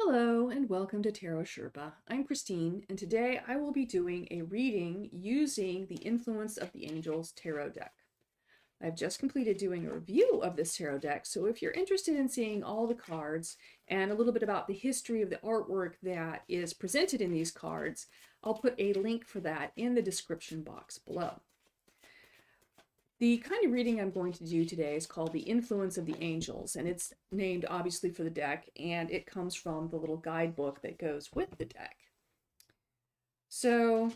Hello and welcome to Tarot Sherpa. I'm Christine, and today I will be doing a reading using the Influence of the Angels tarot deck. I've just completed doing a review of this tarot deck, so if you're interested in seeing all the cards and a little bit about the history of the artwork that is presented in these cards, I'll put a link for that in the description box below. The kind of reading I'm going to do today is called The Influence of the Angels, and it's named obviously for the deck, and it comes from the little guidebook that goes with the deck. So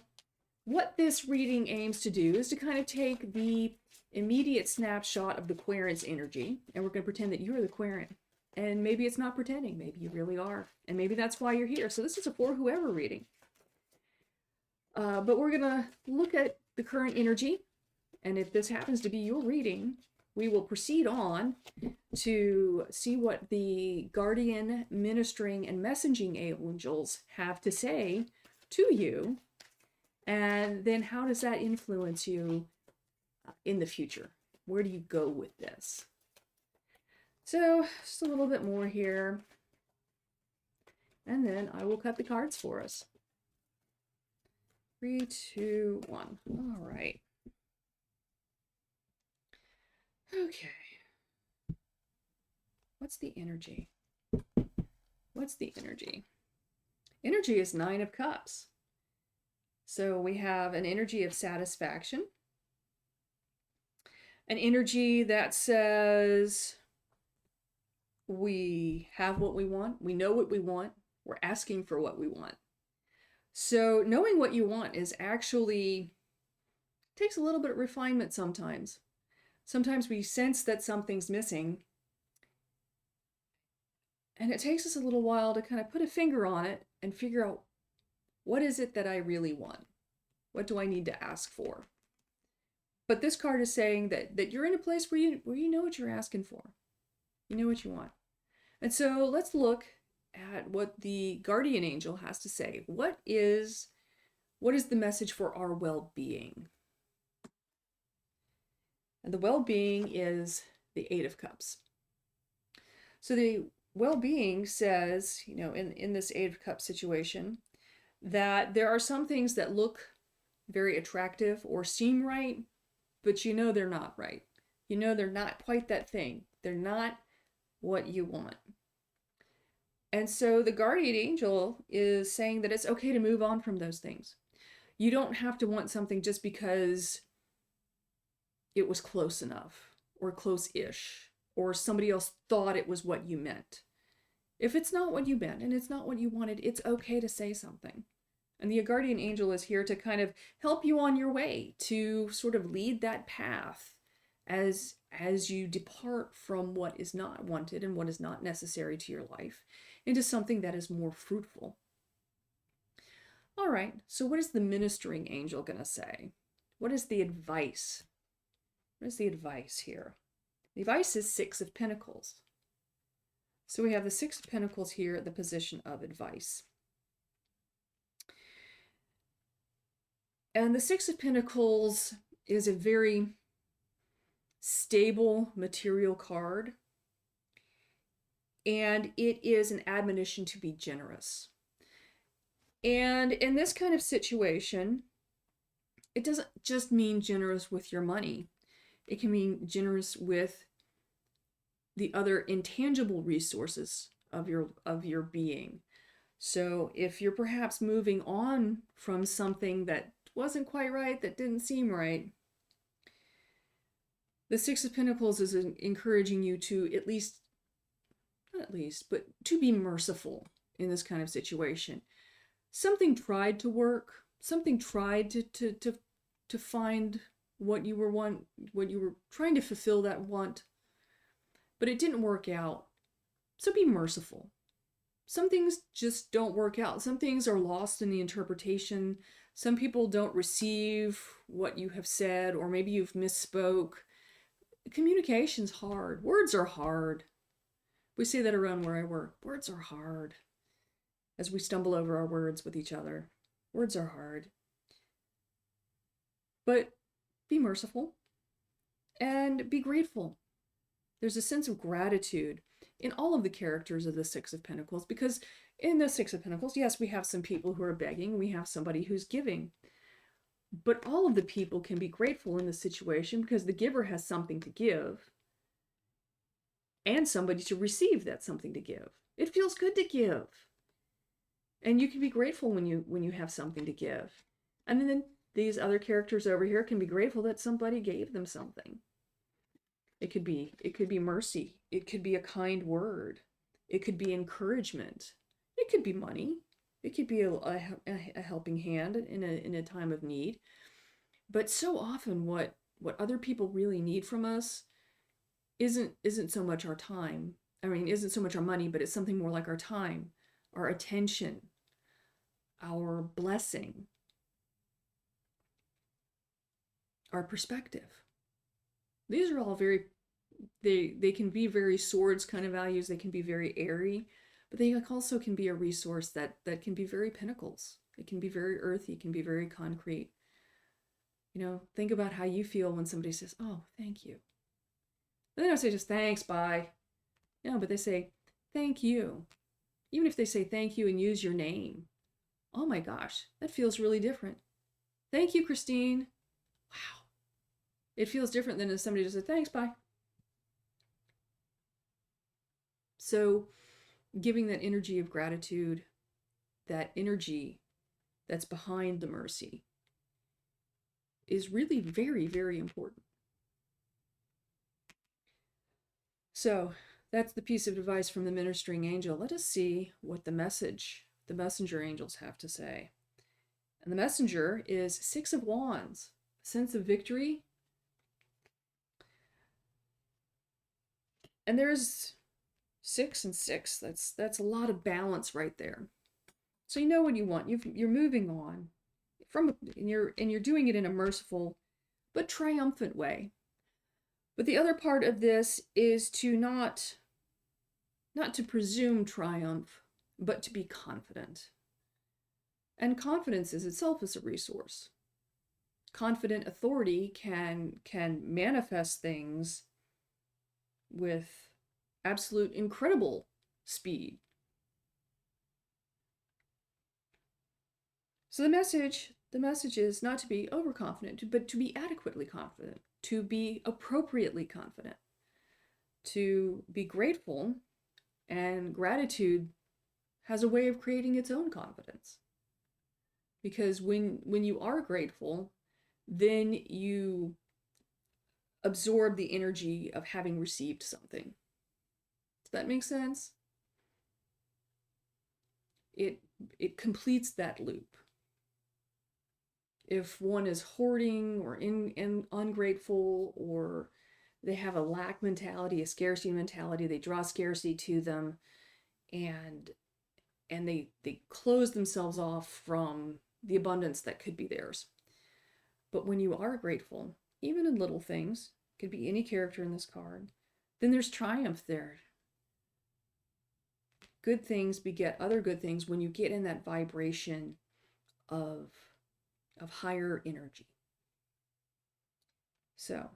what this reading aims to do is to kind of take the immediate snapshot of the Querent's energy, and we're going to pretend that you're the Querent. And maybe it's not pretending, maybe you really are, and maybe that's why you're here. So this is a for whoever reading. But we're going to look at the current energy. And if this happens to be your reading, we will proceed on to see what the guardian, ministering, and messaging angels have to say to you. And then how does that influence you in the future? Where do you go with this? So just a little bit more here. And then I will cut the cards for us. 3, 2, 1. All right. Okay. What's the energy? What's the energy? Energy is 9 of Cups. So we have an energy of satisfaction. An energy that says we have what we want. We know what we want. We're asking for what we want. So knowing what you want is actually takes a little bit of refinement sometimes. Sometimes we sense that something's missing, and it takes us a little while to kind of put a finger on it and figure out, what is it that I really want? What do I need to ask for? But this card is saying that you're in a place where you know what you're asking for. You know what you want. And so let's look at what the guardian angel has to say. What is the message for our well-being? And the well-being is the 8 of Cups. So the well-being says, in this 8 of Cups situation, that there are some things that look very attractive or seem right, but they're not right. They're not quite that thing. They're not what you want. And so the guardian angel is saying that it's okay to move on from those things. You don't have to want something just because it was close enough or close-ish, or somebody else thought it was what you meant. If it's not what you meant and it's not what you wanted, it's okay to say something. And the guardian angel is here to kind of help you on your way, to sort of lead that path as you depart from what is not wanted and what is not necessary to your life into something that is more fruitful. All right, so what is the ministering angel going to say? What is the advice? What is the advice here? The advice is 6 of Pentacles. So we have the 6 of Pentacles here at the position of advice. And the 6 of Pentacles is a very stable material card. And it is an admonition to be generous. And in this kind of situation, it doesn't just mean generous with your money. It can mean generous with the other intangible resources of your being. So if you're perhaps moving on from something that wasn't quite right, that didn't seem right, the 6 of Pentacles is encouraging you to but to be merciful in this kind of situation. Something tried to work. Something tried to find what you were trying to fulfill that want, but it didn't work out. So be merciful. Some things just don't work out. Some things are lost in the interpretation. Some people don't receive what you have said, or maybe you've misspoke. Communication's hard. Words are hard. We say that around where I work. Words are hard. As we stumble over our words with each other. Words are hard. But be merciful and be grateful. There's a sense of gratitude in all of the characters of the Six of Pentacles, because in the Six of Pentacles, yes, we have some people who are begging, we have somebody who's giving, but all of the people can be grateful in the situation because the giver has something to give and somebody to receive that something to give. It feels good to give. And you can be grateful when you have something to give. And then these other characters over here can be grateful that somebody gave them something. It could be mercy. It could be a kind word. It could be encouragement. It could be money. It could be a helping hand in a time of need. But so often what other people really need from us isn't so much our time. I mean, isn't so much our money, but it's something more like our time, our attention, our blessing, our perspective. These are all very, they can be very swords kind of values. They can be very airy, but they also can be a resource that can be very pentacles. It can be very earthy. It can be very concrete. You know, think about how you feel when somebody says, "Oh, thank you." They don't say just thanks, bye. No, but they say thank you. Even if they say thank you and use your name. Oh my gosh, that feels really different. Thank you, Christine. Wow. It feels different than if somebody just said thanks, bye. So giving that energy of gratitude, that energy that's behind the mercy, is really very, very important. So that's the piece of advice from the ministering angel. Let us see what the messenger angels have to say. And the messenger is Six of Wands, sense of victory. And there's 6 and 6. That's a lot of balance right there. So you know what you want. You're moving on and you're doing it in a merciful but triumphant way. But the other part of this is to not to presume triumph, but to be confident. And confidence is itself a resource. Confident authority can manifest things with absolute incredible speed. So the message is not to be overconfident, but to be adequately confident, to be appropriately confident, to be grateful, and gratitude has a way of creating its own confidence. Because when you are grateful, then you absorb the energy of having received something. Does that make sense? It completes that loop. If one is hoarding or ungrateful, or they have a lack mentality, a scarcity mentality, they draw scarcity to them, and they close themselves off from the abundance that could be theirs. But when you are grateful, even in little things, could be any character in this card, then there's triumph there. Good things beget other good things when you get in that vibration of higher energy. So,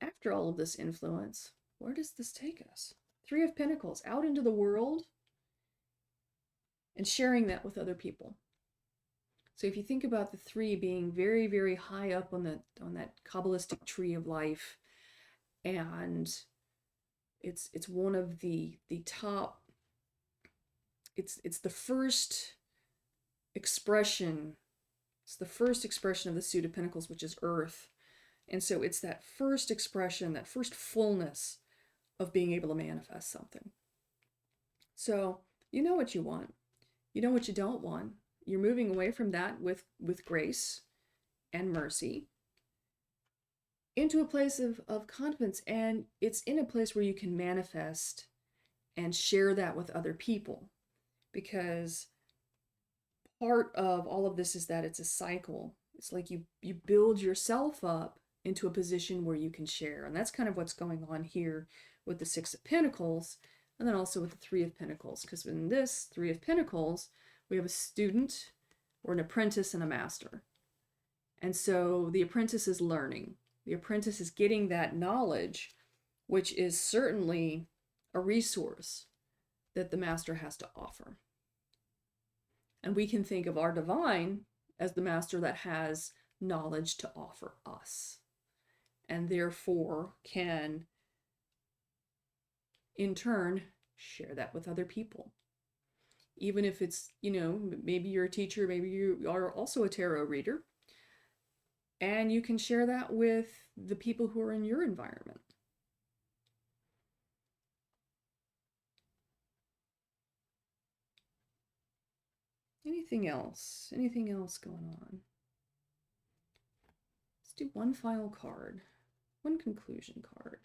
after all of this influence, where does this take us? 3 of Pentacles, out into the world and sharing that with other people. So if you think about the 3 being very, very high up on that Kabbalistic tree of life, and it's one of the top, it's the first expression, it's the first expression of the suit of Pentacles, which is Earth. And so it's that first expression, that first fullness of being able to manifest something. So you know what you want. You know what you don't want. You're moving away from that with grace and mercy into a place of confidence. And it's in a place where you can manifest and share that with other people. Because part of all of this is that it's a cycle. It's like you build yourself up into a position where you can share. And that's kind of what's going on here with the 6 of Pentacles, and then also with the 3 of Pentacles. Because in this 3 of Pentacles, we have a student, or an apprentice, and a master. And so the apprentice is learning. The apprentice is getting that knowledge which is certainly a resource that the master has to offer. And we can think of our divine as the master that has knowledge to offer us, and therefore can, in turn, share that with other people. Even if it's, maybe you're a teacher, maybe you are also a tarot reader, and you can share that with the people who are in your environment. Anything else? Anything else going on? Let's do one final card. One conclusion card.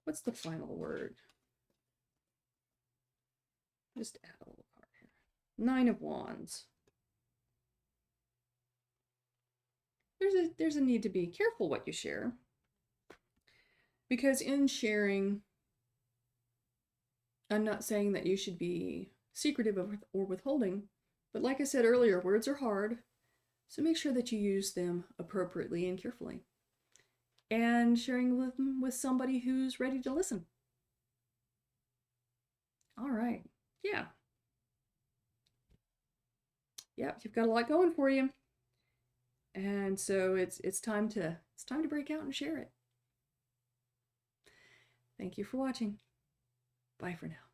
What's the final word? Just add a little card here. 9 of Wands. There's a need to be careful what you share, because in sharing, I'm not saying that you should be secretive or withholding, but like I said earlier, words are hard, so make sure that you use them appropriately and carefully, and sharing them with somebody who's ready to listen. All right. Yeah, you've got a lot going for you, and so it's time to break out and share it. Thank you for watching. Bye for now.